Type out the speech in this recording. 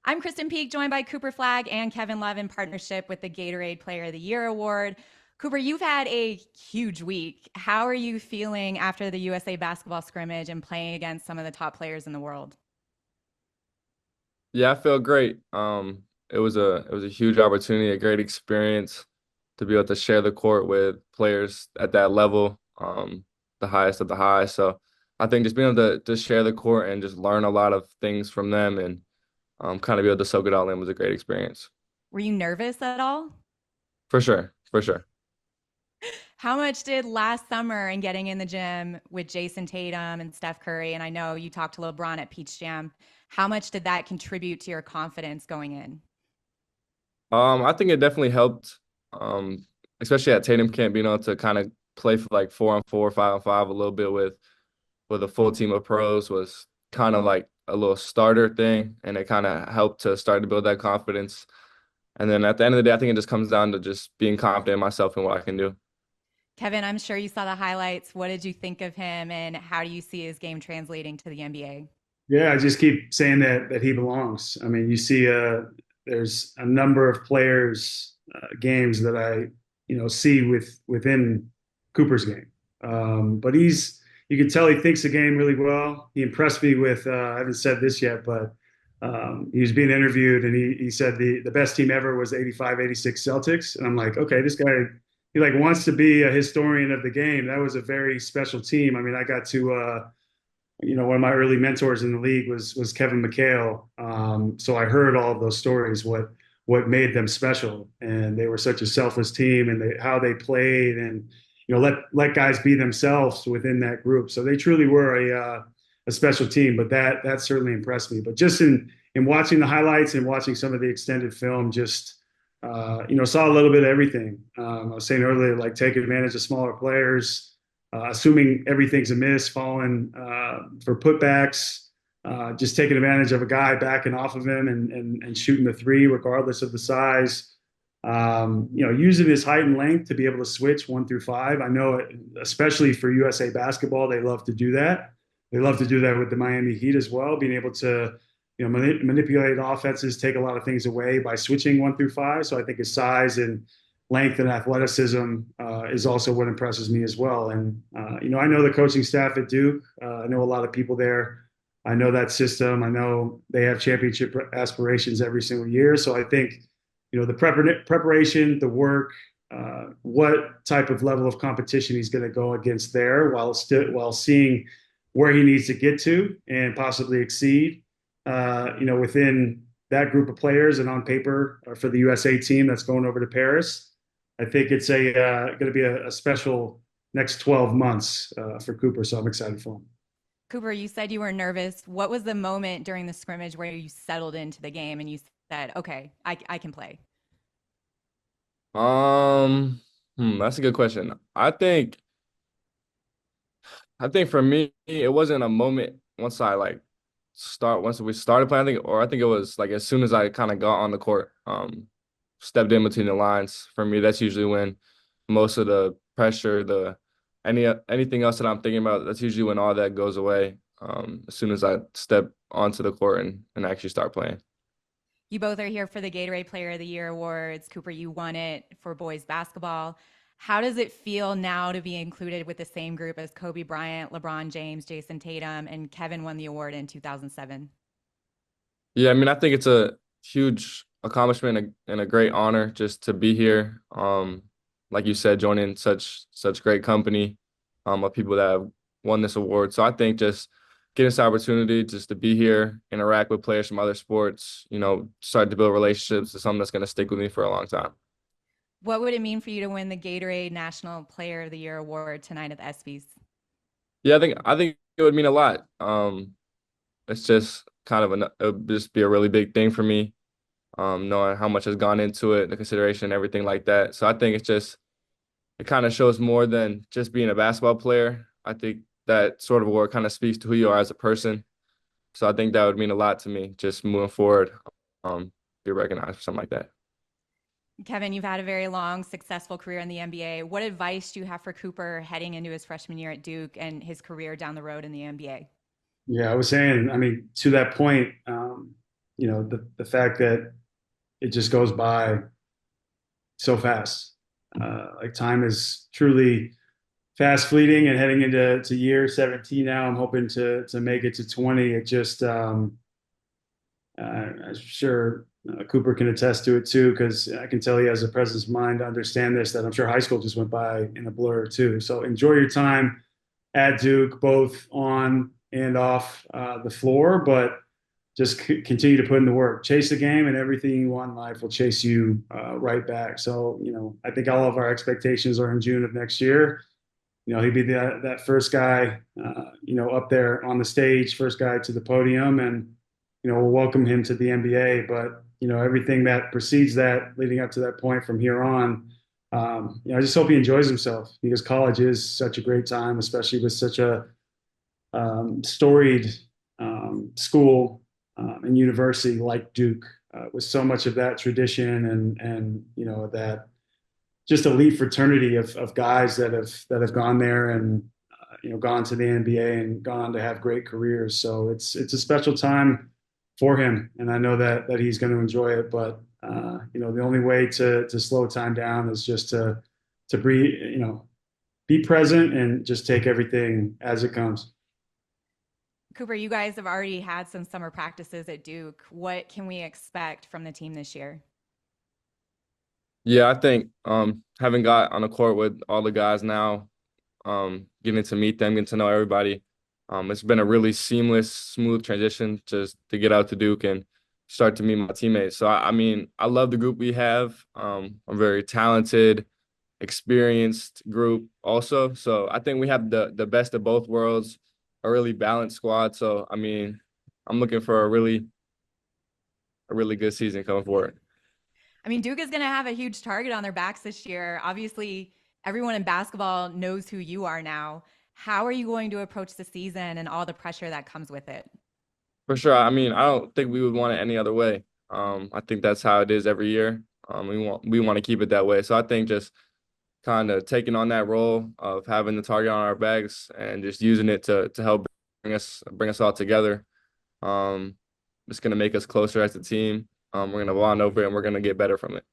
I'm Krysten Peek, joined by Cooper Flagg and Kevin Love in partnership with the Gatorade Player of the Year award. Cooper, you've had a huge week. How are you feeling after the USA basketball scrimmage and playing against some of the top players in the world? Yeah, I feel great. It was a huge opportunity, a great experience to be able to share the court with players at that level, the highest of the high. So I think just being able to share the court and just learn a lot of things from them and kind of be able to soak it all in was a great experience. Were you nervous at all? For sure, for sure. How much did last summer and getting in the gym with Jason Tatum and Steph Curry, and I know you talked to LeBron at Peach Jam, how much did that contribute to your confidence going in? I think it definitely helped, um, especially at Tatum camp, being able to kind of play for like 4-on-4, 5-on-5 a little bit with a full team of pros was kind of like a little starter thing, and it kind of helped to start to build that confidence. And then at the end of the day, I think it just comes down to just being confident in myself and what I can do. Kevin, I'm sure you saw the highlights. What did you think of him, and how do you see his game translating to the NBA? Yeah, I just keep saying that he belongs. I mean, you see, there's a number of players games that I see within Cooper's game, but you can tell he thinks the game really well. He impressed me with I haven't said this yet, but he was being interviewed and he said the best team ever was 85-86 Celtics, and I'm like, okay, this guy he like wants to be a historian of the game. That was a very special team. I mean, I got to. One of my early mentors in the league was Kevin McHale. So I heard all of those stories, what made them special, and they were such a selfless team, and how they played, and let guys be themselves within that group. So they truly were a special team. But that certainly impressed me. But just in watching the highlights and watching some of the extended film, just saw a little bit of everything. I was saying earlier, like taking advantage of smaller players, assuming everything's a miss, falling for putbacks, just taking advantage of a guy backing off of him and shooting the three, regardless of the size. Using his height and length to be able to switch 1 through 5. I know, especially for USA basketball, they love to do that. They love to do that with the Miami Heat as well, being able to manipulate offenses, take a lot of things away by switching 1 through 5. So I think his size and length and athleticism is also what impresses me as well. And I know the coaching staff at Duke. I know a lot of people there. I know that system. I know they have championship aspirations every single year. So I think the preparation, the work, what type of level of competition he's going to go against there, while seeing where he needs to get to and possibly exceed. Within that group of players and on paper for the USA team that's going over to Paris. I think it's going to be a special next 12 months for Cooper, so I'm excited for him. Cooper, you said you were nervous. What was the moment during the scrimmage where you settled into the game and you said, okay, I can play? That's a good question. I think for me, it wasn't a moment once we started playing, I think it was like as soon as I kind of got on the court, stepped in between the lines. For me, that's usually when most of the pressure, anything else that I'm thinking about, that's usually when all that goes away. As soon as I step onto the court and actually start playing. You both are here for the Gatorade Player of the Year awards. Cooper, you won it for boys basketball. How does it feel now to be included with the same group as Kobe Bryant, LeBron James, Jason Tatum, and Kevin won the award in 2007? Yeah, I mean, I think it's a huge accomplishment and a great honor just to be here. Like you said, joining such great company, of people that have won this award. So I think just getting this opportunity just to be here, interact with players from other sports, start to build relationships is something that's going to stick with me for a long time. What would it mean for you to win the Gatorade National Player of the Year award tonight at the ESPYs? Yeah, I think it would mean a lot. It's just kind of it would just be a really big thing for me, knowing how much has gone into it, the consideration, and everything like that. So I think it kind of shows more than just being a basketball player. I think that sort of award kind of speaks to who you are as a person. So I think that would mean a lot to me, just moving forward, be recognized for something like that. Kevin, you've had a very long, successful career in the NBA. What advice do you have for Cooper heading into his freshman year at Duke and his career down the road in the NBA? Yeah, I was saying, I mean, to that point, the fact that it just goes by so fast. Like time is truly fast fleeting, and heading into year 17 now, I'm hoping to make it to 20. It just I'm sure Cooper can attest to it too, because I can tell he has a presence of mind to understand this. That I'm sure high school just went by in a blur too. So enjoy your time at Duke, both on and off the floor, but just continue to put in the work. Chase the game, and everything you want in life will chase you right back. So, I think all of our expectations are in June of next year. He'd be that first guy, up there on the stage, first guy to the podium, and we'll welcome him to the NBA. But everything that precedes that, leading up to that point from here on, I just hope he enjoys himself, because college is such a great time, especially with such a storied school and university like Duke, with so much of that tradition and that just elite fraternity of guys that have gone there and gone to the NBA and gone on to have great careers. So it's a special time for him, and I know that he's going to enjoy it. But the only way to slow time down is just to be present and just take everything as it comes. Cooper, you guys have already had some summer practices at Duke. What can we expect from the team this year? Yeah, I think having got on the court with all the guys now, getting to meet them, getting to know everybody, it's been a really seamless, smooth transition just to get out to Duke and start to meet my teammates. So I mean, I love the group we have. A very talented, experienced group also. So I think we have the best of both worlds, a really balanced squad. So I mean, I'm looking for a really good season coming forward. I mean, Duke is going to have a huge target on their backs this year. Obviously, everyone in basketball knows who you are now. How are you going to approach the season and all the pressure that comes with it? For sure. I mean, I don't think we would want it any other way. I think that's how it is every year. We want to keep it that way. So I think just kind of taking on that role of having the target on our backs and just using it to help bring us all together. It's gonna make us closer as a team. We're gonna bond over it, and we're gonna get better from it.